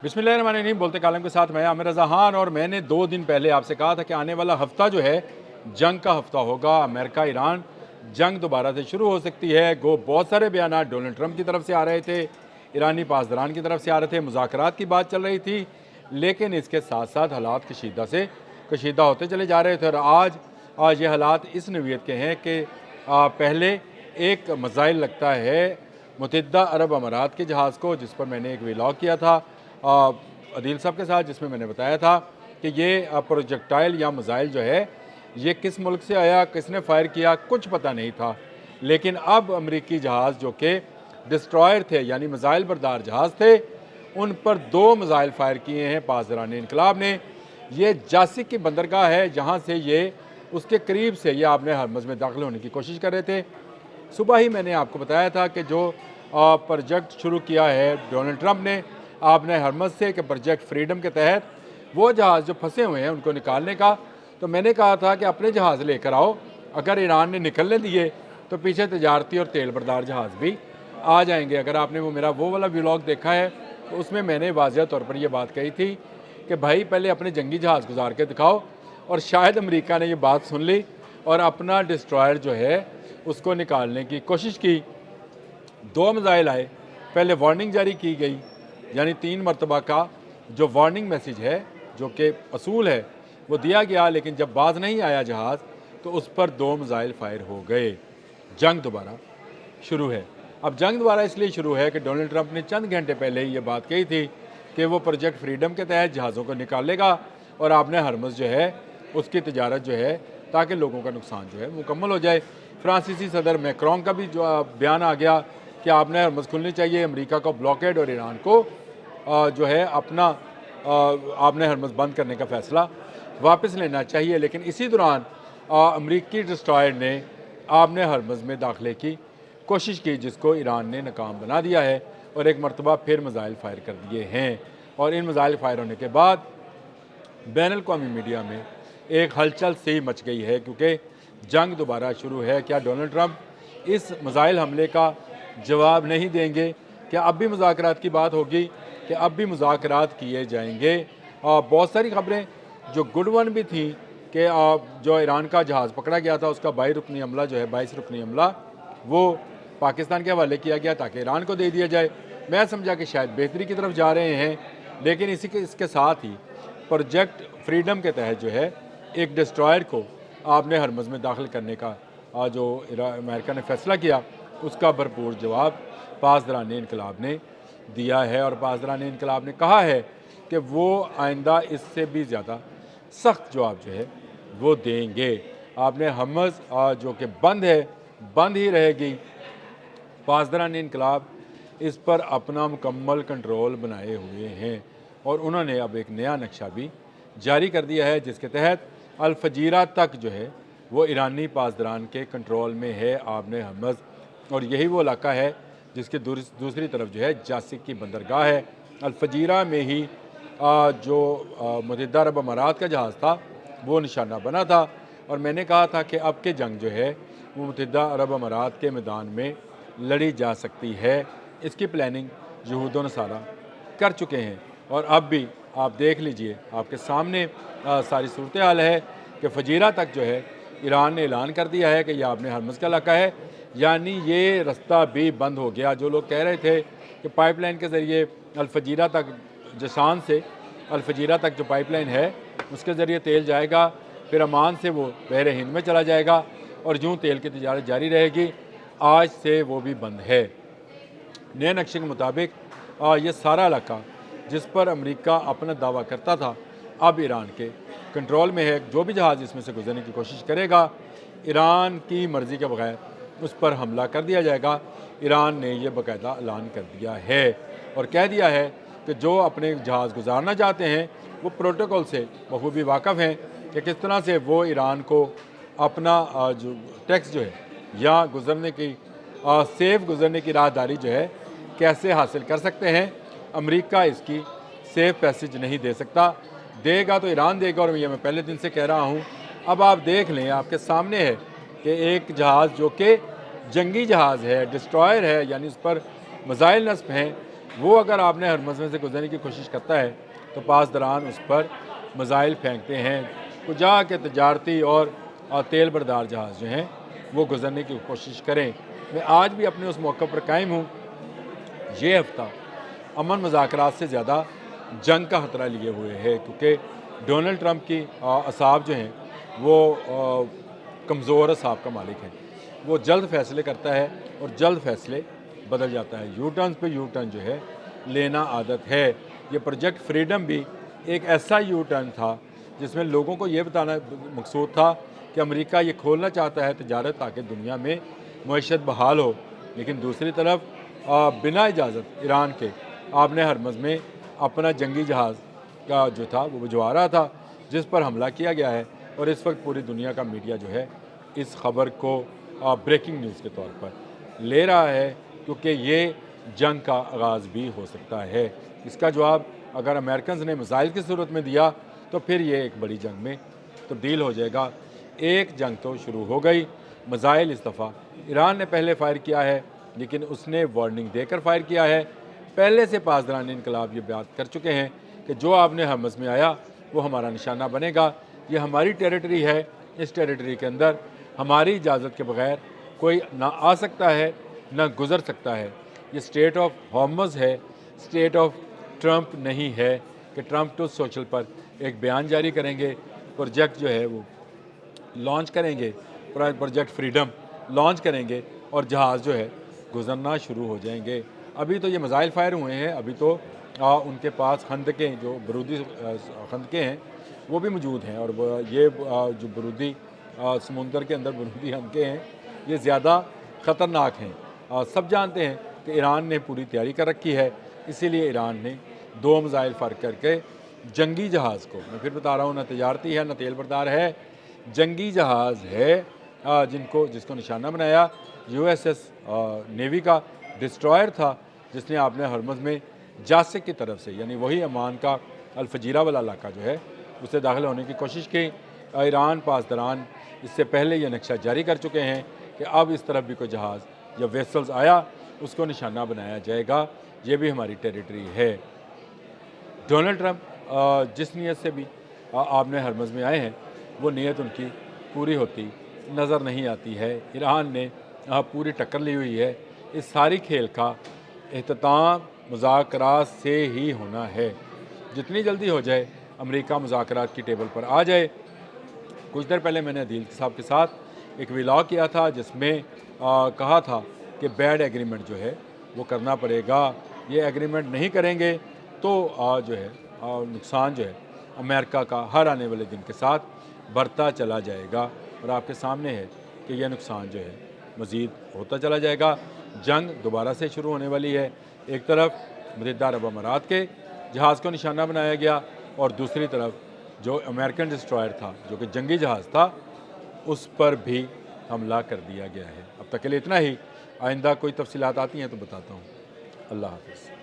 बिस्मिल्लाहिर्रहमानिर्रहीम। बोलते कालम के साथ मैं आमिर रज़ा खान। और मैंने 2 दिन पहले आपसे कहा था कि आने वाला हफ्ता जो है जंग का हफ्ता होगा। अमेरिका ईरान जंग दोबारा से शुरू हो सकती है। बहुत सारे बयान डोनाल्ड ट्रंप की तरफ से आ रहे थे, ईरानी पासदारान की तरफ से आ रहे थे, मुज़ाकरात की बात चल रही थी, लेकिन इसके साथ साथ हालात कशीदा होते चले जा रहे थे। और आज ये हालात इस नौइयत के हैं कि पहले एक मिसाइल लगता है मुत्तहिदा अरब अमारात के जहाज़ को, जिस पर मैंने एक व्लॉग किया था अदील साहब के साथ, जिसमें मैंने बताया था कि ये प्रोजेक्टाइल या मिसाइल जो है ये किस मुल्क से आया, किसने फायर किया, कुछ पता नहीं था। लेकिन अब अमेरिकी जहाज़ जो कि डिस्ट्रॉयर थे यानी मिसाइल बरदार जहाज़ थे, उन पर 2 मिसाइल फायर किए हैं पासदारान इनकलाब ने। ये जासिक की बंदरगाह है जहाँ से ये उसके करीब से ये आपने हरमज़ में दाखिल होने की कोशिश कर रहे थे। सुबह ही मैंने आपको बताया था कि जो प्रोजेक्ट शुरू किया है डोनाल्ड ट्रंप ने आपने हरमज़ से, कि प्रोजेक्ट फ्रीडम के तहत वो जहाज़ जो फंसे हुए हैं उनको निकालने का। तो मैंने कहा था कि अपने जहाज़ लेकर आओ, अगर ईरान ने निकलने दिए तो पीछे तजारती और तेल बरदार जहाज़ भी आ जाएंगे। अगर आपने मेरा वो वाला व्लॉग देखा है तो उसमें मैंने वाज़ेह तौर पर यह बात कही थी कि भाई पहले अपने जंगी जहाज़ गुजार के दिखाओ। और शायद अमेरिका ने ये बात सुन ली और अपना डिस्ट्रॉयर जो है उसको निकालने की कोशिश की। 2 मिसाइल आए, पहले वार्निंग जारी की गई, यानी 3 मरतबा का जो वार्निंग मैसेज है जो कि असूल है वो दिया गया, लेकिन जब बाज नहीं आया जहाज़ तो उस पर 2 मिसाइल फायर हो गए। जंग दोबारा शुरू है। अब जंग दोबारा इसलिए शुरू है कि डोनाल्ड ट्रंप ने चंद घंटे पहले ही ये बात कही थी कि वो प्रोजेक्ट फ्रीडम के तहत जहाज़ों को निकालेगा और आपने हरमज़ जो है उसकी तजारत जो है ताकि लोगों का नुकसान जो है मुकम्मल हो जाए। फ्रांसीसी सदर मैक्रोन का भी जो बयान आ गया कि आपने हरमज़ खुलनी चाहिए, अमेरिका को ब्लॉकेड और ईरान को जो है अपना आपने हरमज़ बंद करने का फ़ैसला वापस लेना चाहिए। लेकिन इसी दौरान अमेरिकी डिस्ट्रॉयर ने आपने हरमज़ में दाखिले की कोशिश की, जिसको ईरान ने नाकाम बना दिया है और एक मरतबा फिर मिसाइल फायर कर दिए हैं। और इन मिसाइल फायर होने के बाद बैनुल-अक़वामी मीडिया में एक हलचल सी मच गई है, क्योंकि जंग दोबारा शुरू है। क्या डोनाल्ड ट्रंप इस मिसाइल हमले का जवाब नहीं देंगे? क्या अब भी मुज़ाकरात की बात होगी? कि अब भी मुज़ाकरात किए जाएंगे? बहुत सारी खबरें जो गुड वन भी थी कि जो ईरान का जहाज़ पकड़ा गया था उसका 22 रुकनी अमला जो है 22 रुकनी अमला वो पाकिस्तान के हवाले किया गया ताकि ईरान को दे दिया जाए। मैं समझा कि शायद बेहतरी की तरफ जा रहे हैं, लेकिन इसके साथ ही प्रोजेक्ट फ्रीडम के तहत जो है एक डिस्ट्रॉयर को आपने हरमज़ में दाखिल करने का जो अमेरिका ने फ़ैसला किया उसका भरपूर जवाब पासदारान इनकलाब ने दिया है। और पासदारान इनकलाब ने कहा है कि वो आइंदा इससे भी ज़्यादा सख्त जवाब जो है वो देंगे। आपने हरमज़ जो कि बंद है, बंद ही रहेगी। पासदारान इनकलाब इस पर अपना मुकम्मल कंट्रोल बनाए हुए हैं और उन्होंने अब एक नया नक्शा भी जारी कर दिया है, जिसके तहत अल-फजीरा तक जो है वो ईरानी पासदारान के कंट्रोल में है आपने हरमज़। और यही वो इलाका है जिसके दूसरी तरफ जो है जासिक की बंदरगाह है। अल-फजीरा में ही जो मुत्तहिदा अरब अमारात का जहाज़ था वो निशाना बना था। और मैंने कहा था कि अब के जंग जो है वो मुत्तहिदा अरब अमारात के मैदान में लड़ी जा सकती है। इसकी प्लानिंग यहूद व नसारा कर चुके हैं और अब भी आप देख लीजिए, आपके सामने सारी सूरत हाल है कि फजीरा तक जो है ईरान ने ऐलान कर दिया है कि यह आपने हरमज़ का इलाका है, यानी ये रास्ता भी बंद हो गया। जो लोग कह रहे थे कि पाइपलाइन के ज़रिए अल-फजीरा तक, जसान से अल-फजीरा तक जो पाइपलाइन है उसके ज़रिए तेल जाएगा, फिर अमान से वो बहर हिंद में चला जाएगा और यूँ तेल की तजारत जारी रहेगी, आज से वो भी बंद है। नए नक्शे के मुताबिक ये सारा इलाका जिस पर अमेरिका अपना दावा करता था अब ईरान के कंट्रोल में है। जो भी जहाज़ इसमें से गुजरने की कोशिश करेगा ईरान की मर्ज़ी के बगैर उस पर हमला कर दिया जाएगा। ईरान ने यह बाकायदा ऐलान कर दिया है और कह दिया है कि जो अपने जहाज़ गुजारना चाहते हैं वो प्रोटोकॉल से बखूबी वाक़फ़ हैं कि किस तरह से वो ईरान को अपना जो टैक्स जो है या गुज़रने की सेफ़ गुज़रने की राहदारी जो है कैसे हासिल कर सकते हैं। अमेरिका इसकी सेफ़ पैसेज नहीं दे सकता, देगा तो ईरान देगा। और ये मैं पहले दिन से कह रहा हूँ। अब आप देख लें, आपके सामने है कि एक जहाज़ जो कि जंगी जहाज़ है, डिस्ट्रॉयर है, यानी उस पर मिसाइल नस्ब हैं, وہ اگر آپ نے ہرمز میں سے گزرنے کی کوشش کرتا ہے تو پاسداران اس پر میزائل پھینکتے ہیں، کجا کے تجارتی اور تیل بردار جہاز جو ہیں وہ گزرنے کی کوشش کریں۔ میں آج بھی اپنے اس موقع پر قائم ہوں۔ یہ ہفتہ امن مذاکرات سے زیادہ جنگ کا خطرہ لیے ہوئے ہے، کیونکہ ڈونلڈ ٹرمپ کی اعصاب جو ہیں وہ کمزور اعصاب کا مالک ہے۔ وہ جلد فیصلے کرتا ہے اور جلد فیصلے بدل جاتا ہے۔ یو ٹرنز پہ یو ٹرن جو ہے لینا عادت ہے۔ یہ پروجیکٹ فریڈم بھی ایک ایسا یو ٹرن تھا جس میں لوگوں کو یہ بتانا مقصود تھا کہ امریکہ یہ کھولنا چاہتا ہے تجارت تاکہ دنیا میں معیشت بحال ہو، لیکن دوسری طرف بنا اجازت ایران کے آپ نے ہرمز میں اپنا جنگی جہاز کا جو تھا وہ بھجوا رہا تھا، جس پر حملہ کیا گیا ہے، اور اس وقت پوری دنیا کا میڈیا جو ہے اس خبر کو بریکنگ نیوز کے طور پر لے رہا ہے، کیونکہ یہ جنگ کا آغاز بھی ہو سکتا ہے۔ اس کا جواب اگر امریکنز نے میزائل کی صورت میں دیا تو پھر یہ ایک بڑی جنگ میں تبدیل ہو جائے گا۔ ایک جنگ تو شروع ہو گئی، میزائل اس دفعہ ایران نے پہلے فائر کیا ہے، لیکن اس نے وارننگ دے کر فائر کیا ہے۔ پہلے سے پاسداران انقلاب یہ بات کر چکے ہیں کہ جو آپ نے ہرمز میں آیا وہ ہمارا نشانہ بنے گا، یہ ہماری ٹیریٹری ہے، اس ٹیریٹری کے اندر ہماری اجازت کے بغیر کوئی نہ آ سکتا ہے نہ گزر سکتا ہے۔ یہ اسٹیٹ آف ہارمز ہے، اسٹیٹ آف ٹرمپ نہیں ہے کہ ٹرمپ ٹو سوشل پر ایک بیان جاری کریں گے، پروجیکٹ جو ہے وہ لانچ کریں گے، پروجیکٹ فریڈم لانچ کریں گے اور جہاز جو ہے گزرنا شروع ہو جائیں گے۔ ابھی تو یہ میزائل فائر ہوئے ہیں، ابھی تو ان کے پاس خندقیں جو برودی خندقیں ہیں وہ بھی موجود ہیں، اور یہ جو برودی سمندر کے اندر برودی خندقیں ہیں یہ زیادہ خطرناک ہیں۔ سب جانتے ہیں کہ ایران نے پوری تیاری کر رکھی ہے، اسی لیے ایران نے 2 میزائل فائر کر کے جنگی جہاز کو، میں پھر بتا رہا ہوں، نہ تجارتی ہے نہ تیل بردار ہے، جنگی جہاز ہے، جس کو نشانہ بنایا یو ایس ایس نیوی کا ڈسٹرائر تھا، جس نے آپ نے ہرمز میں جاسک کی طرف سے، یعنی وہی عمان کا الفجیرہ والا علاقہ جو ہے اسے داخل ہونے کی کوشش کی۔ ایران پاسداران اس سے پہلے یہ نقشہ جاری کر چکے ہیں کہ اب اس طرف بھی کوئی جہاز یا ویسلز آیا اس کو نشانہ بنایا جائے گا، یہ بھی ہماری ٹیریٹری ہے۔ ڈونلڈ ٹرمپ جس نیت سے بھی آپ نے ہرمز میں آئے ہیں وہ نیت ان کی پوری ہوتی نظر نہیں آتی ہے۔ ایران نے پوری ٹکر لی ہوئی ہے۔ اس ساری کھیل کا اختتام مذاکرات سے ہی ہونا ہے۔ جتنی جلدی ہو جائے امریکہ مذاکرات کی ٹیبل پر آ جائے۔ کچھ دیر پہلے میں نے عدیل صاحب کے ساتھ ایک ویلاگ کیا تھا جس میں کہا تھا کہ بیڈ ایگریمنٹ جو ہے وہ کرنا پڑے گا، یہ ایگریمنٹ نہیں کریں گے تو جو ہے نقصان جو ہے امریکہ کا ہر آنے والے دن کے ساتھ بڑھتا چلا جائے گا، اور آپ کے سامنے ہے کہ یہ نقصان جو ہے مزید ہوتا چلا جائے گا۔ جنگ دوبارہ سے شروع ہونے والی ہے۔ ایک طرف متحدہ عرب امارات کے جہاز کو نشانہ بنایا گیا اور دوسری طرف جو امریکن ڈسٹرائر تھا جو کہ جنگی جہاز تھا اس پر بھی حملہ کر دیا گیا ہے۔ اب تک کے لیے اتنا ہی، آئندہ کوئی تفصیلات آتی ہیں تو بتاتا ہوں۔ اللہ حافظ۔